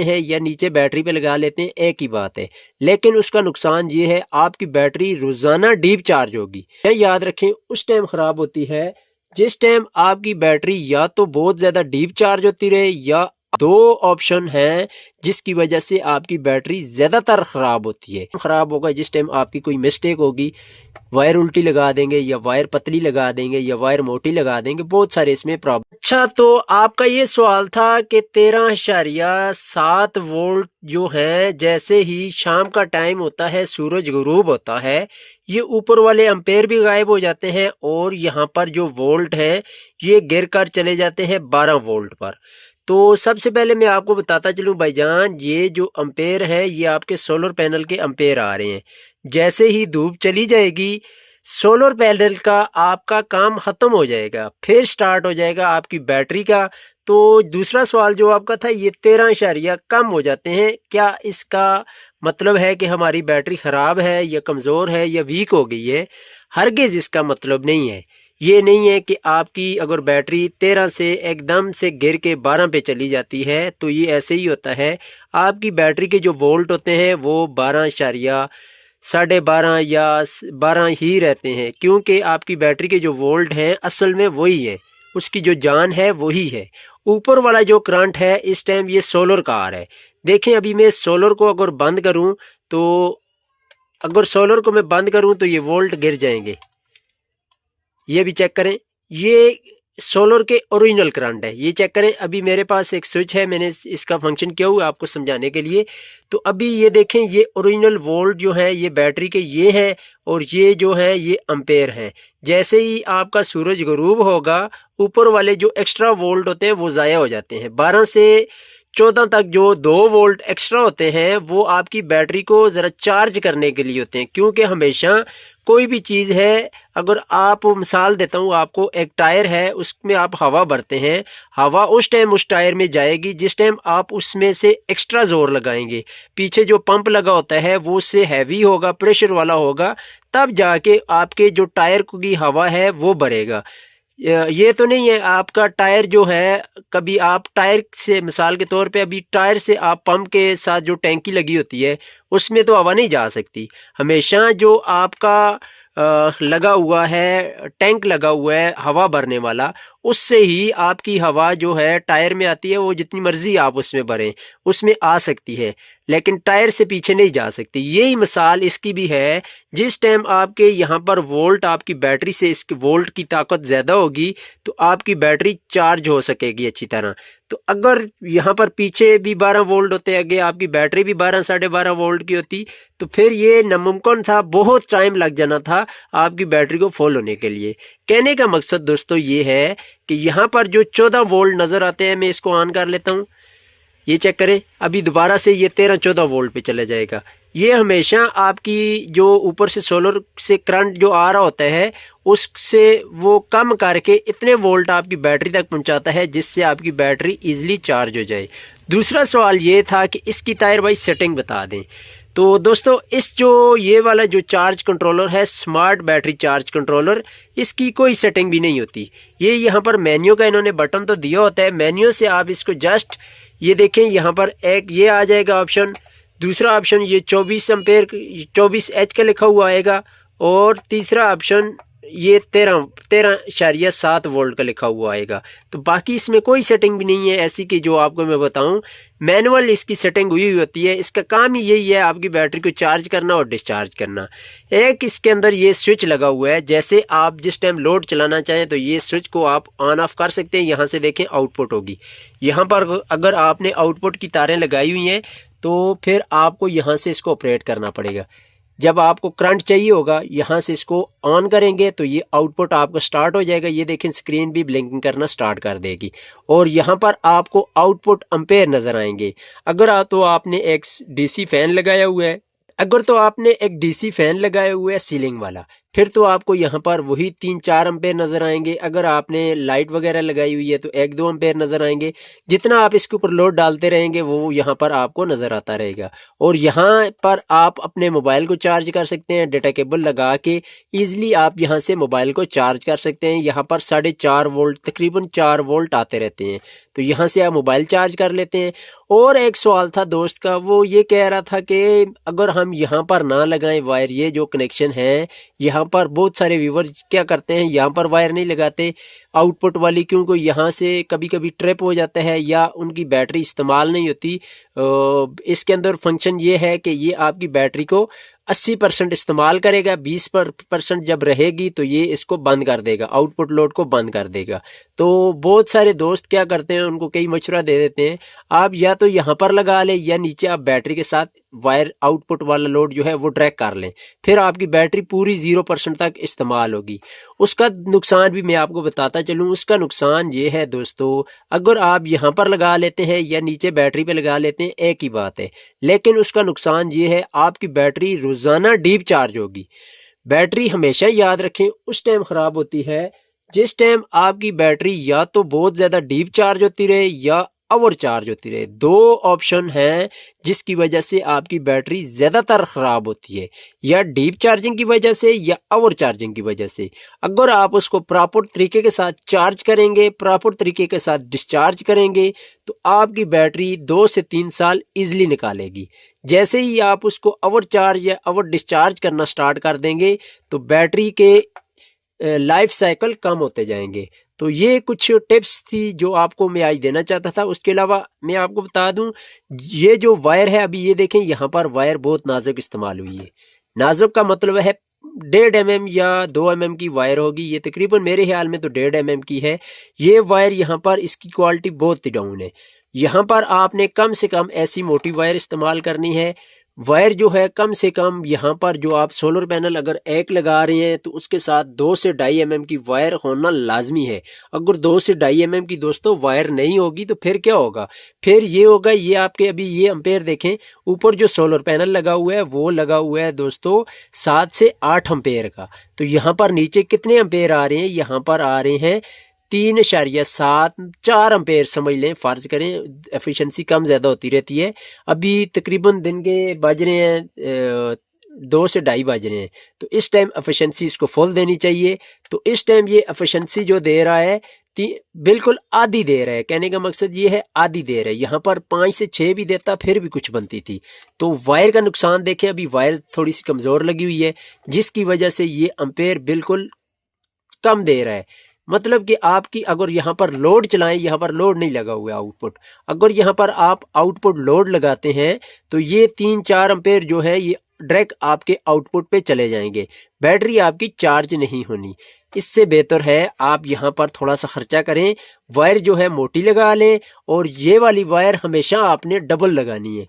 हैं या नीचे बैटरी पे लगा लेते हैं, एक ही बात है। लेकिन उसका नुकसान ये है, आपकी बैटरी रोजाना डीप चार्ज होगी। याद रखें, उस टाइम खराब होती है जिस टाइम आपकी बैटरी या तो बहुत ज्यादा डीप चार्ज होती रहे, या दो ऑप्शन हैं जिसकी वजह से आपकी बैटरी ज्यादातर खराब होती है। खराब होगा जिस टाइम आपकी कोई मिस्टेक होगी, वायर उल्टी लगा देंगे या वायर पतली लगा देंगे या वायर मोटी लगा देंगे, बहुत सारे इसमें प्रॉब्लम। अच्छा, तो आपका ये सवाल था कि 13.7 वोल्ट जो है, जैसे ही शाम का टाइम होता है, सूरज गुरूब होता है, ये ऊपर वाले एम्पेयर भी गायब हो जाते हैं और यहाँ पर जो वोल्ट है ये गिर कर चले जाते हैं 12 वोल्ट पर। तो सबसे पहले मैं आपको बताता चलूं भाईजान, ये जो एम्पेयर है ये आपके सोलर पैनल के एम्पेयर आ रहे हैं। जैसे ही धूप चली जाएगी, सोलर पैनल का आपका काम खत्म हो जाएगा, फिर स्टार्ट हो जाएगा आपकी बैटरी का। तो दूसरा सवाल जो आपका था, ये 13 कम हो जाते हैं, क्या इसका मतलब है कि हमारी बैटरी खराब है या कमजोर है या वीक हो गई है? हरगिज इसका मतलब नहीं है। ये नहीं है कि आपकी अगर बैटरी 13 से एकदम से गिर के 12 पे चली जाती है तो ये ऐसे ही होता है। आपकी बैटरी के जो वोल्ट होते हैं वो 12.5 या 12 ही रहते हैं, क्योंकि आपकी बैटरी के जो वोल्ट हैं असल में वही है, उसकी जो जान है वही है। ऊपर वाला जो करंट है इस टाइम ये सोलर का आ रहा है। देखें, अभी मैं सोलर को अगर बंद करूं तो ये वोल्ट गिर जाएंगे। ये भी चेक करें, ये सोलर के ओरिजिनल करंट है, ये चेक करें। अभी मेरे पास एक स्विच है, मैंने इसका फंक्शन किया हुआ आपको समझाने के लिए। तो अभी ये देखें, ये ओरिजिनल वोल्ट जो है ये बैटरी के ये है और ये जो है ये एम्पेयर है। जैसे ही आपका सूरज गुरूब होगा, ऊपर वाले जो एक्स्ट्रा वोल्ट होते हैं वो ज़ाया हो जाते हैं। 12 से 14 तक जो 2 वोल्ट एक्स्ट्रा होते हैं वो आपकी बैटरी को ज़रा चार्ज करने के लिए होते हैं। क्योंकि हमेशा कोई भी चीज़ है, अगर आप मिसाल देता हूँ आपको, एक टायर है, उसमें आप हवा भरते हैं, हवा उस टाइम उस टायर में जाएगी जिस टाइम आप उसमें से एक्स्ट्रा जोर लगाएंगे। पीछे जो पंप लगा होता है वो उससे हैवी होगा, प्रेशर वाला होगा, तब जाके आपके जो टायर की हवा है वो भरेगा। ये तो नहीं है आपका टायर जो है, कभी आप टायर से, मिसाल के तौर पे अभी टायर से आप पंप के साथ जो टैंकी लगी होती है उसमें तो हवा नहीं जा सकती। हमेशा जो आपका लगा हुआ है, टैंक लगा हुआ है हवा भरने वाला, उससे ही आपकी हवा जो है टायर में आती है। वो जितनी मर्जी आप उसमें भरें उसमें आ सकती है, लेकिन टायर से पीछे नहीं जा सकती। यही मिसाल इसकी भी है। जिस टाइम आपके यहाँ पर वोल्ट, आपकी बैटरी से इसकी वोल्ट की ताकत ज़्यादा होगी तो आपकी बैटरी चार्ज हो सकेगी अच्छी तरह। तो अगर यहाँ पर पीछे भी 12 वोल्ट होते, आगे आपकी बैटरी भी 12 साढ़े 12 वोल्ट की होती, तो फिर ये नामुमकिन था, बहुत टाइम लग जाना था आपकी बैटरी को फुल होने के लिए। कहने का मकसद दोस्तों ये है कि यहाँ पर जो 14 वोल्ट नज़र आते हैं, मैं इसको ऑन कर लेता हूँ, ये चेक करें, अभी दोबारा से ये 13-14 वोल्ट पे चला जाएगा। ये हमेशा आपकी जो ऊपर से सोलर से करंट जो आ रहा होता है उससे वो कम करके इतने वोल्ट आपकी बैटरी तक पहुंचाता है जिससे आपकी बैटरी इजीली चार्ज हो जाए। दूसरा सवाल ये था कि इसकी ताहिर भाई सेटिंग बता दें। तो दोस्तों, इस जो ये वाला जो चार्ज कंट्रोलर है, स्मार्ट बैटरी चार्ज कंट्रोलर, इसकी कोई सेटिंग भी नहीं होती। ये यहाँ पर मेन्यू का इन्होंने बटन तो दिया होता है, मेन्यू से आप इसको जस्ट ये देखें, यहाँ पर एक ये आ जाएगा ऑप्शन, दूसरा ऑप्शन ये 24 एम्पेयर 24H का लिखा हुआ आएगा, और तीसरा ऑप्शन ये 13.7 वोल्ट का लिखा हुआ आएगा। तो बाकी इसमें कोई सेटिंग भी नहीं है ऐसी कि जो आपको मैं बताऊं। मैनुअल इसकी सेटिंग हुई होती है। इसका काम ही यही है, आपकी बैटरी को चार्ज करना और डिस्चार्ज करना। एक इसके अंदर ये स्विच लगा हुआ है, जैसे आप जिस टाइम लोड चलाना चाहें तो ये स्विच को आप ऑन ऑफ कर सकते हैं। यहाँ से देखें आउटपुट होगी, यहाँ पर अगर आपने आउटपुट की तारें लगाई हुई हैं तो फिर आपको यहाँ से इसको ऑपरेट करना पड़ेगा। जब आपको करंट चाहिए होगा, यहाँ से इसको ऑन करेंगे तो ये आउटपुट आपका स्टार्ट हो जाएगा। ये देखें, स्क्रीन भी ब्लिंकिंग करना स्टार्ट कर देगी और यहाँ पर आपको आउटपुट एम्पेयर नजर आएंगे। अगर आपने एक डीसी फैन लगाया हुआ है, सीलिंग वाला, फिर तो आपको यहाँ पर वही 3-4 एम्पेयर नज़र आएंगे। अगर आपने लाइट वगैरह लगाई हुई है तो 1-2 एम्पेयर नज़र आएंगे। जितना आप इसके ऊपर लोड डालते रहेंगे वो यहाँ पर आपको नज़र आता रहेगा। और यहाँ पर आप अपने मोबाइल को चार्ज कर सकते हैं, डेटा केबल लगा के ईजिली आप यहाँ से मोबाइल को चार्ज कर सकते हैं। यहाँ पर 4.5 वोल्ट, तकरीबन 4 वोल्ट आते रहते हैं, तो यहाँ से आप मोबाइल चार्ज कर लेते हैं। और एक सवाल था दोस्त का, वो ये कह रहा था कि अगर हम यहाँ पर ना लगाएं वायर, ये जो कनेक्शन है यहाँ पर बहुत सारे व्यूवर क्या करते हैं, यहाँ पर वायर नहीं लगाते आउटपुट वाली, क्योंकि यहाँ से कभी कभी ट्रिप हो जाता है या उनकी बैटरी इस्तेमाल नहीं होती। इसके अंदर फंक्शन ये है कि ये आपकी बैटरी को 80% इस्तेमाल करेगा, 20% जब रहेगी तो ये इसको बंद कर देगा, आउटपुट लोड को बंद कर देगा। तो बहुत सारे दोस्त क्या करते हैं, उनको कई मशवरा दे देते हैं, आप या तो यहाँ पर लगा लें या नीचे आप बैटरी के साथ वायर आउटपुट वाला लोड जो है वो ट्रैक कर लें, फिर आपकी बैटरी पूरी 0% तक इस्तेमाल होगी। उसका नुकसान भी मैं आपको बताता चलूँ। उसका नुकसान ये है दोस्तों, अगर आप यहाँ पर लगा लेते हैं या नीचे बैटरी पे लगा लेते हैं एक ही बात है, लेकिन उसका नुकसान ये है आपकी बैटरी रोजाना डीप चार्ज होगी। बैटरी हमेशा याद रखें उस टाइम खराब होती है जिस टाइम आपकी बैटरी या तो बहुत ज्यादा डीप चार्ज होती रहे या ओवर चार्ज होती रहे। दो ऑप्शन हैं जिसकी वजह से आपकी बैटरी ज्यादातर खराब होती है, या डीप चार्जिंग की वजह से या ओवर चार्जिंग की वजह से। अगर आप उसको प्रॉपर तरीके के साथ चार्ज करेंगे, प्रॉपर तरीके के साथ डिस्चार्ज करेंगे, तो आपकी बैटरी 2 से 3 साल इजिली निकालेगी। जैसे ही आप उसको ओवर चार्ज या ओवर डिस्चार्ज करना स्टार्ट कर देंगे तो बैटरी के लाइफ साइकिल कम होते जाएंगे। तो ये कुछ टिप्स थी जो आपको मैं आज देना चाहता था। उसके अलावा मैं आपको बता दूं, ये जो वायर है, अभी ये देखें यहाँ पर वायर बहुत नाजुक इस्तेमाल हुई है। नाजुक का मतलब है 1.5 mm या 2 mm की वायर होगी। ये तकरीबन मेरे ख्याल में तो 1.5 mm की है ये वायर। यहाँ पर इसकी क्वालिटी बहुत ही डाउन है। यहाँ पर आपने कम से कम ऐसी मोटी वायर इस्तेमाल करनी है। वायर जो है कम से कम यहाँ पर जो आप सोलर पैनल अगर एक लगा रहे हैं तो उसके साथ 2 से 2.5 mm की वायर होना लाजमी है। अगर 2 से 2.5 mm की दोस्तों वायर नहीं होगी तो फिर क्या होगा, फिर ये होगा, ये आपके अभी ये एम्पेयर देखें, ऊपर जो सोलर पैनल लगा हुआ है वो लगा हुआ है दोस्तों 7 से 8 एम्पेयर का। तो यहाँ पर नीचे कितने एम्पेयर आ रहे हैं, यहाँ पर आ रहे हैं 3.74 एम्पेयर समझ लें, फर्ज करें। एफिशिएंसी कम ज़्यादा होती रहती है। अभी तकरीबन दिन के बज रहे हैं 2 से 2.5 बज रहे हैं, तो इस टाइम एफिशिएंसी इसको फुल देनी चाहिए। तो इस टाइम ये एफिशिएंसी जो दे रहा है बिल्कुल आधी दे रहा है। कहने का मकसद ये है आधी दे रहा है। यहाँ पर 5 से 6 भी देता फिर भी कुछ बनती थी। तो वायर का नुकसान देखें, अभी वायर थोड़ी सी कमज़ोर लगी हुई है जिसकी वजह से ये एम्पेयर बिल्कुल कम दे रहा है। मतलब कि आपकी अगर यहाँ पर लोड चलाएं, यहाँ पर लोड नहीं लगा हुआ है आउटपुट, अगर यहाँ पर आप आउटपुट लोड लगाते हैं तो ये 3-4 एम्पेयर जो है ये डायरेक्ट आपके आउटपुट पे चले जाएंगे, बैटरी आपकी चार्ज नहीं होनी। इससे बेहतर है आप यहाँ पर थोड़ा सा खर्चा करें, वायर जो है मोटी लगा लें, और ये वाली वायर हमेशा आपने डबल लगानी है।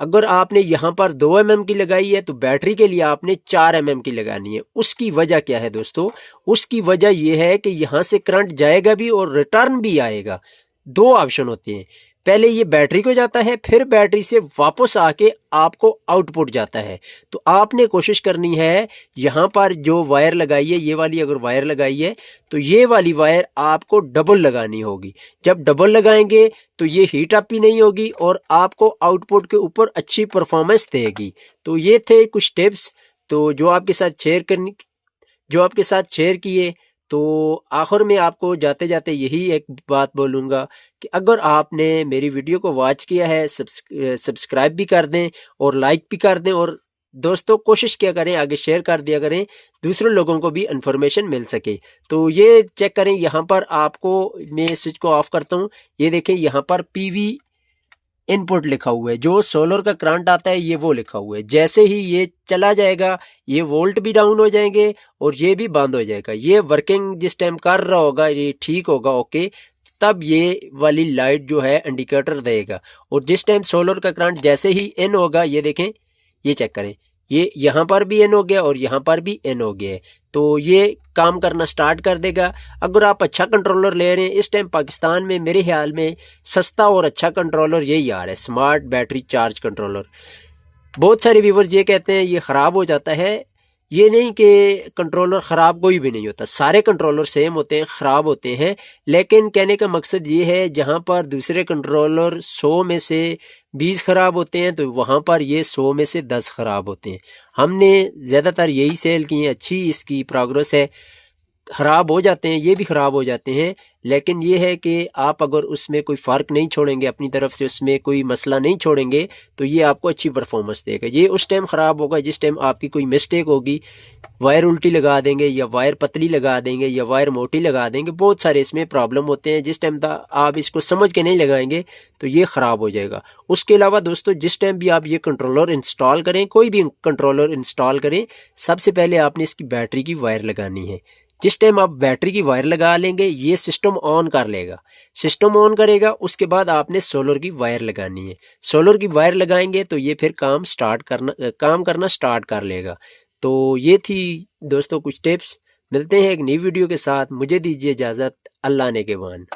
अगर आपने यहाँ पर 2 mm की लगाई है तो बैटरी के लिए आपने 4 mm की लगानी है। उसकी वजह क्या है दोस्तों, उसकी वजह यह है कि यहाँ से करंट जाएगा भी और रिटर्न भी आएगा। 2 ऑप्शन होते हैं, पहले ये बैटरी को जाता है, फिर बैटरी से वापस आके आपको आउटपुट जाता है। तो आपने कोशिश करनी है यहाँ पर जो वायर लगाई है, ये वाली अगर वायर लगाई है तो ये वाली वायर आपको डबल लगानी होगी। जब डबल लगाएंगे तो ये हीट अप भी नहीं होगी और आपको आउटपुट के ऊपर अच्छी परफॉर्मेंस देगी। तो ये थे कुछ टिप्स तो जो आपके साथ शेयर किए। तो आखिर में आपको जाते जाते यही एक बात बोलूँगा कि अगर आपने मेरी वीडियो को वॉच किया है, सब्सक्राइब भी कर दें और लाइक भी कर दें, और दोस्तों कोशिश क्या करें आगे शेयर कर दिया करें, दूसरे लोगों को भी इन्फॉर्मेशन मिल सके। तो ये चेक करें, यहाँ पर आपको मैं स्विच को ऑफ करता हूँ, ये देखें यहाँ पर PV इनपुट लिखा हुआ है, जो सोलर का करंट आता है ये वो लिखा हुआ है। जैसे ही ये चला जाएगा ये वोल्ट भी डाउन हो जाएंगे और ये भी बंद हो जाएगा। ये वर्किंग जिस टाइम कर रहा होगा, ये ठीक होगा ओके, तब ये वाली लाइट जो है इंडिकेटर देगा। और जिस टाइम सोलर का करंट जैसे ही इन होगा, ये देखें, ये चेक करें, ये यहाँ पर भी इन हो गया और यहाँ पर भी इन हो गया है, तो ये काम करना स्टार्ट कर देगा। अगर आप अच्छा कंट्रोलर ले रहे हैं, इस टाइम पाकिस्तान में मेरे ख्याल में सस्ता और अच्छा कंट्रोलर यही आ रहा है, स्मार्ट बैटरी चार्ज कंट्रोलर। बहुत सारे व्यूवर्स ये कहते हैं ये ख़राब हो जाता है, ये नहीं कि कंट्रोलर ख़राब कोई भी नहीं होता, सारे कंट्रोलर सेम होते हैं, ख़राब होते हैं। लेकिन कहने का मकसद ये है जहाँ पर दूसरे कंट्रोलर 100 में से 20 ख़राब होते हैं तो वहाँ पर ये 100 में से 10 ख़राब होते हैं। हमने ज़्यादातर यही सेल की हैं, अच्छी इसकी प्रोग्रेस है। ख़राब हो जाते हैं, ये भी ख़राब हो जाते हैं, लेकिन ये है कि आप अगर उसमें कोई फ़र्क नहीं छोड़ेंगे, अपनी तरफ से उसमें कोई मसला नहीं छोड़ेंगे तो ये आपको अच्छी परफॉर्मेंस देगा। ये उस टाइम ख़राब होगा जिस टाइम आपकी कोई मिस्टेक होगी, वायर उल्टी लगा देंगे या वायर पतली लगा देंगे या वायर मोटी लगा देंगे, बहुत सारे इसमें प्रॉब्लम होते हैं। जिस टाइम तक आप इसको समझ के नहीं लगाएंगे तो ये ख़राब हो जाएगा। उसके अलावा दोस्तों, जिस टाइम भी आप ये कंट्रोलर इंस्टॉल करें, कोई भी कंट्रोलर इंस्टॉल करें, सबसे पहले आपने इसकी बैटरी की वायर लगानी है। जिस टाइम आप बैटरी की वायर लगा लेंगे ये सिस्टम ऑन कर लेगा, सिस्टम ऑन करेगा, उसके बाद आपने सोलर की वायर लगानी है। सोलर की वायर लगाएंगे तो ये फिर काम करना स्टार्ट कर लेगा। तो ये थी दोस्तों कुछ टिप्स। मिलते हैं एक नई वीडियो के साथ, मुझे दीजिए इजाज़त। अल्लाह ने के बान।